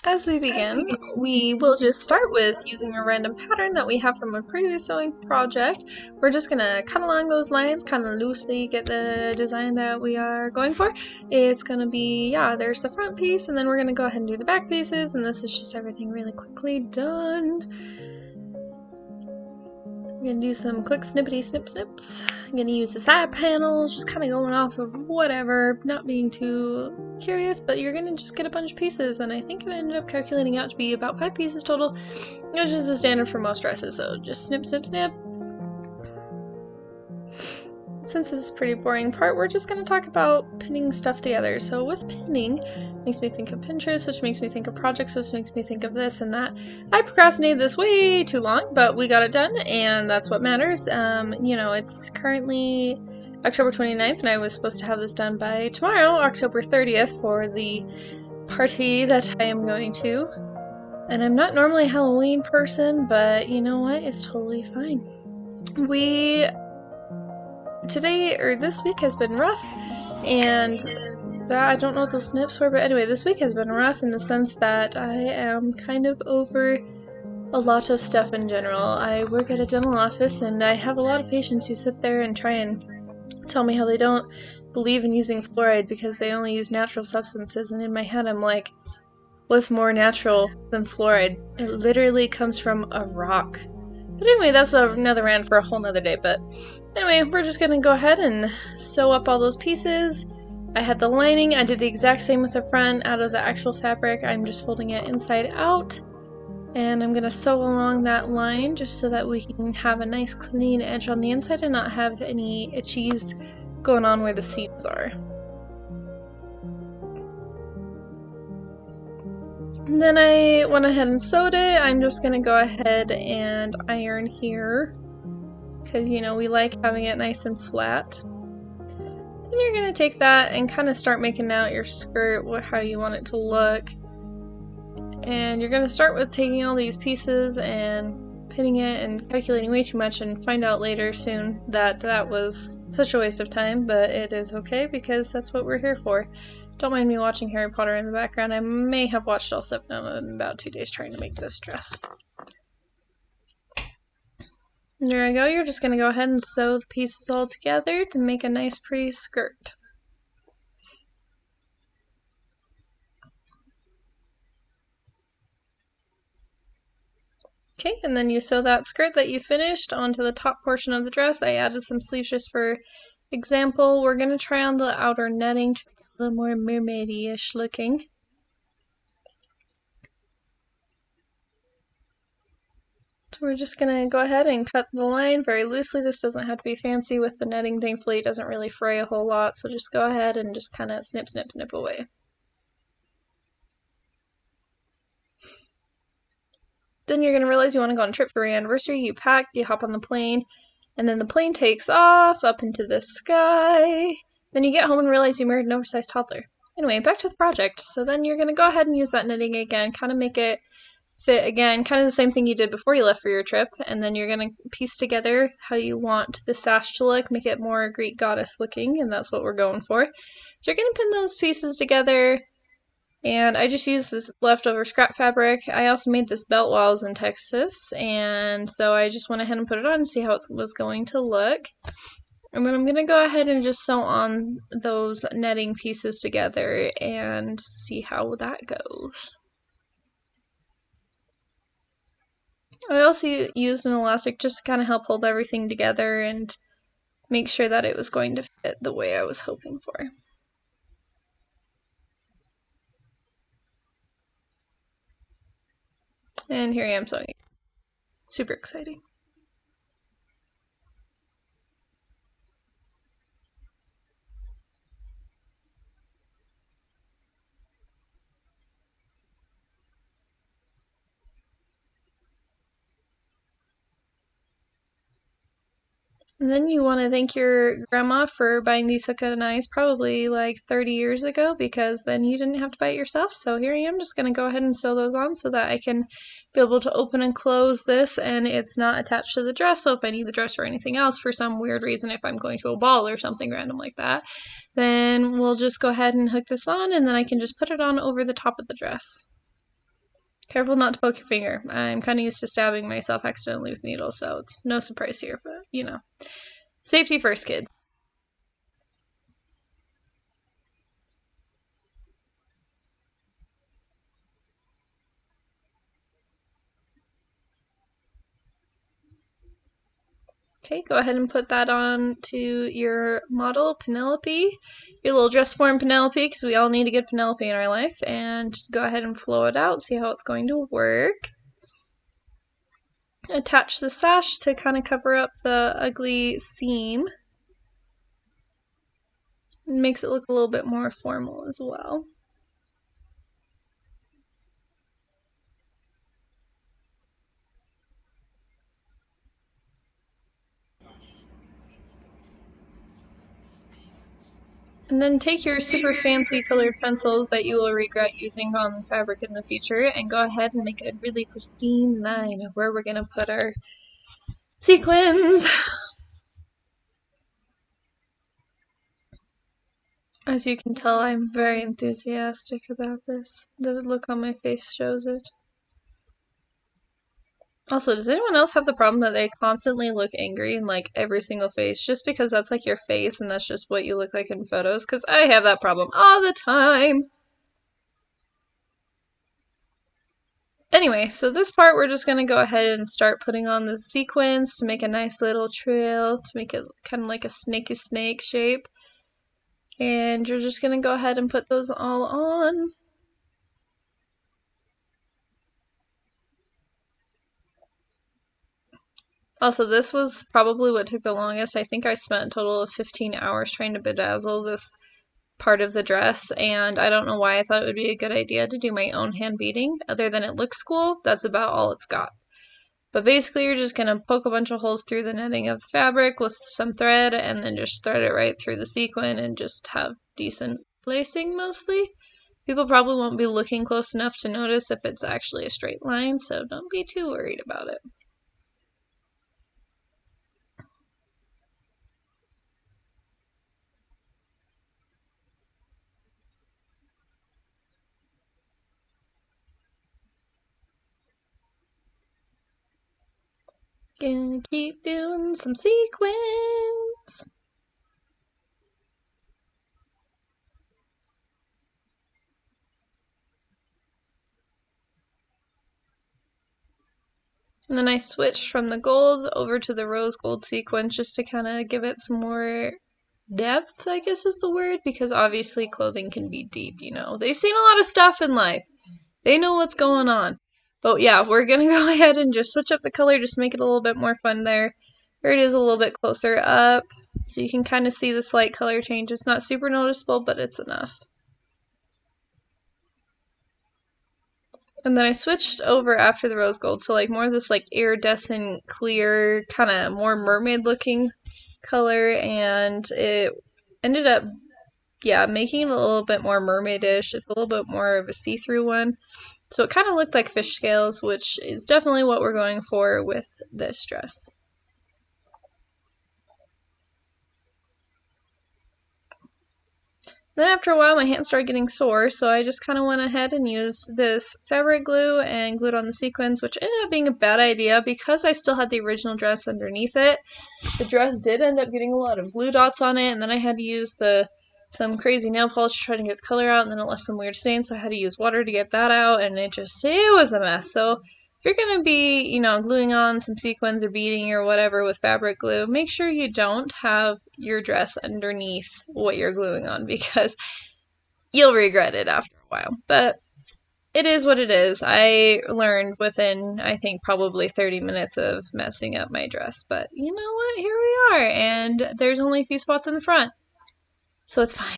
As we begin, we will just start with using a random pattern that we have from a previous sewing project. We're just gonna cut along those lines, kind of loosely get the design that we are going for. It's gonna be, yeah, there's the front piece, and then we're gonna go ahead and do the back pieces, and this is just everything really quickly done. We're gonna do some quick snippety snip snips. I'm gonna use the side panels, just kind of going off of whatever, not being too curious, but you're gonna just get a bunch of pieces, and I think it ended up calculating out to be about 5 pieces total, which is the standard for most dresses, so just snip, snip, snip. Since this is a pretty boring part, we're just going to talk about pinning stuff together. So with pinning, makes me think of Pinterest, which makes me think of projects, which makes me think of this and that. I procrastinated this way too long, but we got it done, and that's what matters. You know, it's currently October 29th, and I was supposed to have this done by tomorrow, October 30th, for the party that I am going to. And I'm not normally a Halloween person, but you know what? It's totally fine. This week has been rough, and I don't know what those snips were, but anyway, this week has been rough in the sense that I am kind of over a lot of stuff in general. I work at a dental office, and I have a lot of patients who sit there and try and tell me how they don't believe in using fluoride because they only use natural substances, and in my head I'm like, what's more natural than fluoride? It literally comes from a rock. But anyway, that's another rant for a whole nother day, but anyway, we're just gonna go ahead and sew up all those pieces. I had the lining, I did the exact same with the front out of the actual fabric. I'm just folding it inside out, and I'm gonna sew along that line just so that we can have a nice clean edge on the inside and not have any itchies going on where the seams are. And then I went ahead and sewed it. I'm just gonna go ahead and iron here because, you know, we like having it nice and flat. Then you're gonna take that and kind of start making out your skirt, how you want it to look. And you're gonna start with taking all these pieces and pinning it and calculating way too much, and find out later soon that that was such a waste of time, but it is okay because that's what we're here for. Don't mind me watching Harry Potter in the background. I may have watched all 7 of them in about 2 days trying to make this dress. There I go. You're just going to go ahead and sew the pieces all together to make a nice pretty skirt. Okay, and then you sew that skirt that you finished onto the top portion of the dress. I added some sleeves just for example. We're going to try on the outer netting to make it a little more mermaidy-ish looking. So we're just going to go ahead and cut the line very loosely. This doesn't have to be fancy with the netting. Thankfully, it doesn't really fray a whole lot, so just go ahead and just kind of snip, snip, snip away. Then you're going to realize you want to go on a trip for your anniversary. You pack, you hop on the plane, and then the plane takes off up into the sky. Then you get home and realize you married an oversized toddler. Anyway, back to the project. So then you're going to go ahead and use that knitting again, kind of make it fit again, kind of the same thing you did before you left for your trip, and then you're going to piece together how you want the sash to look, make it more Greek goddess looking, and that's what we're going for. So you're going to pin those pieces together, and I just used this leftover scrap fabric. I also made this belt while I was in Texas, and so I just went ahead and put it on and see how it was going to look. And then I'm going to go ahead and just sew on those netting pieces together and see how that goes. I also used an elastic just to kind of help hold everything together and make sure that it was going to fit the way I was hoping for. And here I am sewing it. Super exciting. And then you want to thank your grandma for buying these hook and eyes probably like 30 years ago, because then you didn't have to buy it yourself. So here I am just going to go ahead and sew those on so that I can be able to open and close this and it's not attached to the dress. So if I need the dress for anything else for some weird reason, if I'm going to a ball or something random like that, then we'll just go ahead and hook this on, and then I can just put it on over the top of the dress. Careful not to poke your finger. I'm kind of used to stabbing myself accidentally with needles, so it's no surprise here, but you know. Safety first, kids. Okay, go ahead and put that on to your model, Penelope. Your little dress form, Penelope, because we all need a good Penelope in our life. And go ahead and flow it out, see how it's going to work. Attach the sash to kind of cover up the ugly seam. It makes it look a little bit more formal as well. And then take your super fancy colored pencils that you will regret using on fabric in the future and go ahead and make a really pristine line of where we're going to put our sequins. As you can tell, I'm very enthusiastic about this. The look on my face shows it. Also, does anyone else have the problem that they constantly look angry in like every single face just because that's like your face and that's just what you look like in photos? Because I have that problem all the time. Anyway, so this part we're just going to go ahead and start putting on the sequins to make a nice little trail, to make it kind of like a snaky snake shape. And you're just going to go ahead and put those all on. Also, this was probably what took the longest. I think I spent a total of 15 hours trying to bedazzle this part of the dress, and I don't know why I thought it would be a good idea to do my own hand beading. Other than it looks cool, that's about all it's got. But basically, you're just going to poke a bunch of holes through the netting of the fabric with some thread, and then just thread it right through the sequin and just have decent lacing mostly. People probably won't be looking close enough to notice if it's actually a straight line, so don't be too worried about it. Gonna keep doing some sequins. And then I switched from the gold over to the rose gold sequin just to kind of give it some more depth, I guess is the word, because obviously clothing can be deep, you know. They've seen a lot of stuff in life. They know what's going on. But yeah, we're gonna go ahead and just switch up the color, just make it a little bit more fun there. Here it is a little bit closer up, so you can kind of see the slight color change. It's not super noticeable, but it's enough. And then I switched over after the rose gold to like more of this like iridescent, clear, kind of more mermaid looking color, and it ended up, yeah, making it a little bit more mermaidish. It's a little bit more of a see-through one. So it kind of looked like fish scales, which is definitely what we're going for with this dress. Then after a while my hands started getting sore, so I just kind of went ahead and used this fabric glue and glued on the sequins, which ended up being a bad idea because I still had the original dress underneath it. The dress did end up getting a lot of glue dots on it, and then I had to use some crazy nail polish to try to get the color out, and then it left some weird stains, so I had to use water to get that out, and it was a mess. So if you're going to be, you know, gluing on some sequins or beading or whatever with fabric glue, make sure you don't have your dress underneath what you're gluing on because you'll regret it after a while. But it is what it is. I learned within, I think, probably 30 minutes of messing up my dress. But you know what? Here we are. And there's only a few spots in the front. So it's fine.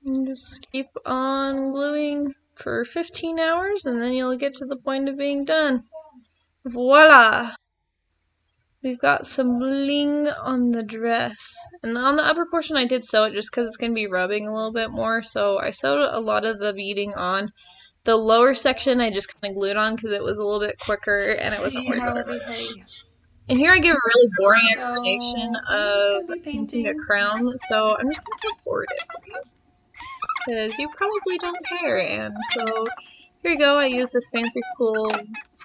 And just keep on gluing for 15 hours and then you'll get to the point of being done. Voila! We've got some bling on the dress. And on the upper portion I did sew it just because it's going to be rubbing a little bit more, so I sewed a lot of the beading on. The lower section I just kind of glued on because it was a little bit quicker and it wasn't worth it. And here I give a really boring So, explanation I'm just of gonna be painting a painting. crown, so I'm just gonna fast forward it for you. Because you probably don't care, and so here you go. I use this fancy cool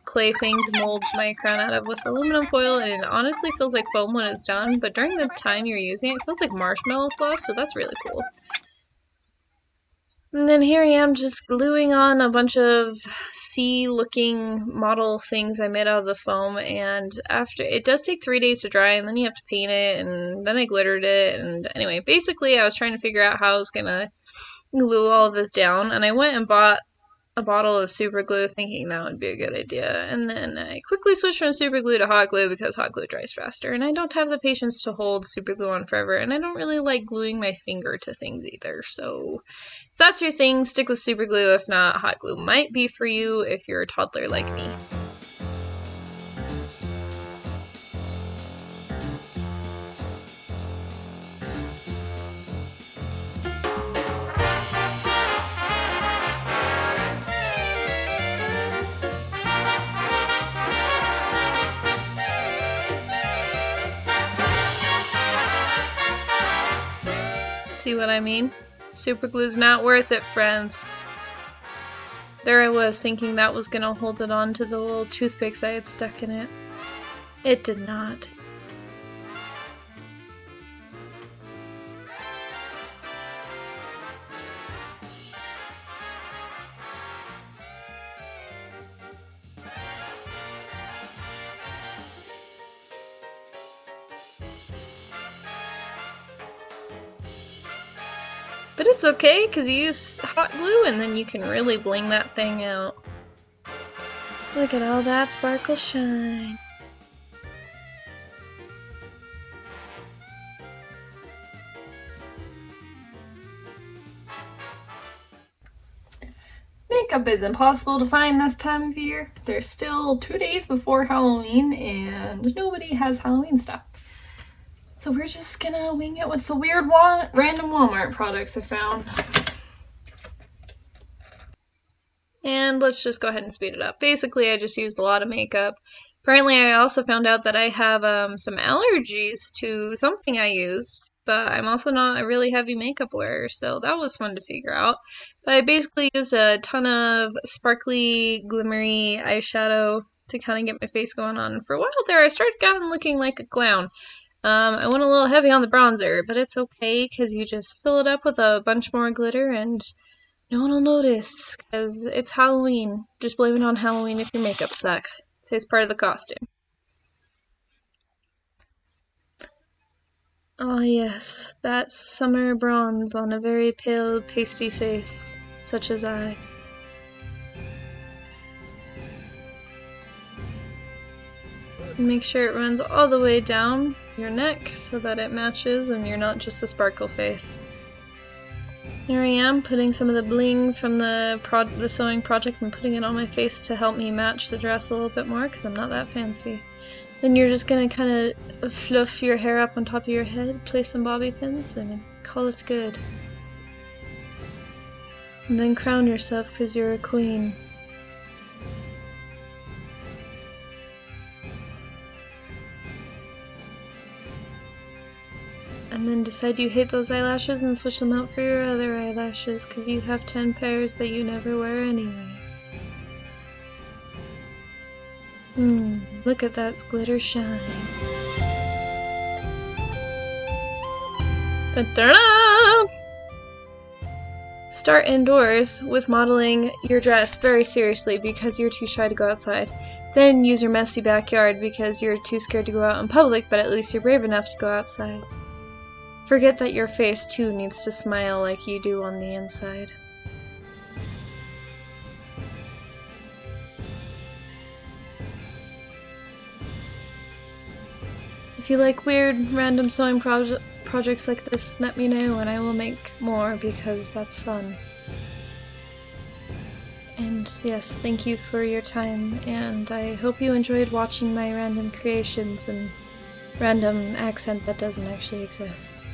clay thing to mold my crown out of with aluminum foil, and it honestly feels like foam when it's done, but during the time you're using it, it feels like marshmallow fluff, so that's really cool. And then here I am just gluing on a bunch of sea-looking model things I made out of the foam, and after it does take 3 days to dry, and then you have to paint it, and then I glittered it, and anyway, basically I was trying to figure out how I was gonna glue all of this down, and I went and bought a bottle of super glue thinking that would be a good idea, and then I quickly switched from super glue to hot glue because hot glue dries faster, and I don't have the patience to hold super glue on forever, and I don't really like gluing my finger to things either, so if that's your thing, stick with super glue. If not, hot glue might be for you if you're a toddler like me. See what I mean? Super glue's not worth it, friends. There I was thinking that was gonna hold it on to the little toothpicks I had stuck in it. It did not. But it's okay, because you use hot glue and then you can really bling that thing out. Look at all that sparkle shine. Makeup is impossible to find this time of year. There's still 2 days before Halloween and nobody has Halloween stuff. So we're just gonna wing it with the weird random Walmart products I found. And let's just go ahead and speed it up. Basically, I just used a lot of makeup. Apparently, I also found out that I have some allergies to something I used, but I'm also not a really heavy makeup wearer, so that was fun to figure out. But I basically used a ton of sparkly, glimmery eyeshadow to kind of get my face going on. And for a while there, I started getting looking like a clown. I went a little heavy on the bronzer, but it's okay because you just fill it up with a bunch more glitter and no one will notice because it's Halloween. Just blame it on Halloween if your makeup sucks. It's part of the costume. Ah, yes, that summer bronze on a very pale, pasty face, such as I. Make sure it runs all the way down your neck so that it matches and you're not just a sparkle face. Here I am putting some of the bling from the sewing project and putting it on my face to help me match the dress a little bit more because I'm not that fancy. Then you're just gonna kind of fluff your hair up on top of your head, place some bobby pins, and call it good. And then crown yourself because you're a queen. And then decide you hate those eyelashes and switch them out for your other eyelashes because you have 10 pairs that you never wear anyway. Look at that glitter shine. Ta-da! Start indoors with modeling your dress very seriously because you're too shy to go outside. Then use your messy backyard because you're too scared to go out in public, but at least you're brave enough to go outside. Forget that your face too needs to smile like you do on the inside. If you like weird, random sewing projects like this, let me know and I will make more because that's fun. And yes, thank you for your time, and I hope you enjoyed watching my random creations and random accent that doesn't actually exist.